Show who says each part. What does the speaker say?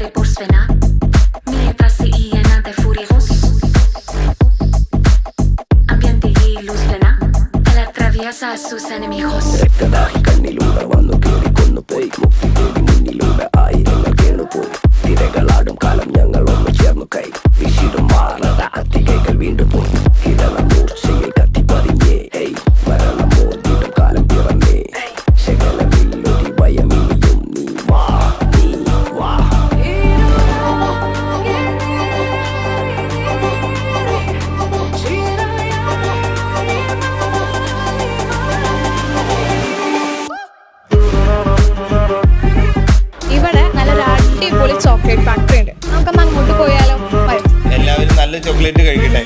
Speaker 1: corre por svenar mientras se llena de furiosos. Ambiente y luz plena, él atraviesa a sus enemigos.
Speaker 2: രക്തദാഹി കണ്ണിലൂടെ വന്നു കേറിക്കൊന്നു പോയി മുക്തി തേടി മുന്നിലൂടെ ആയിരങ്ങൾ കേണുപോയി തിരകളാടും കാലം ഞങ്ങൾ ഒന്ന് ചേർന്നു കൈ വിശിടും മാറാതെ അത്തികൈകൾ വീണ്ടും പോയി കിരണ മൂർച്ചയിൽ കത്തിപ്പതിഞ്ഞേ മരണമോദിടും കാലം പിറന്നേ ശകലമില്ലൊരു ഭയമിനിയും നീ വാ നീ വാ.
Speaker 3: ഇവിടെ നല്ലൊരു അടിപൊളി ചോക്ലേറ്റ് ഫാക്ടറി ഉണ്ട്. നമുക്കൊന്ന് അങ്ങോട്ട് പോയാലോ?
Speaker 4: എല്ലാവരും നല്ല ചോക്ലേറ്റ് കഴിക്കട്ടെ.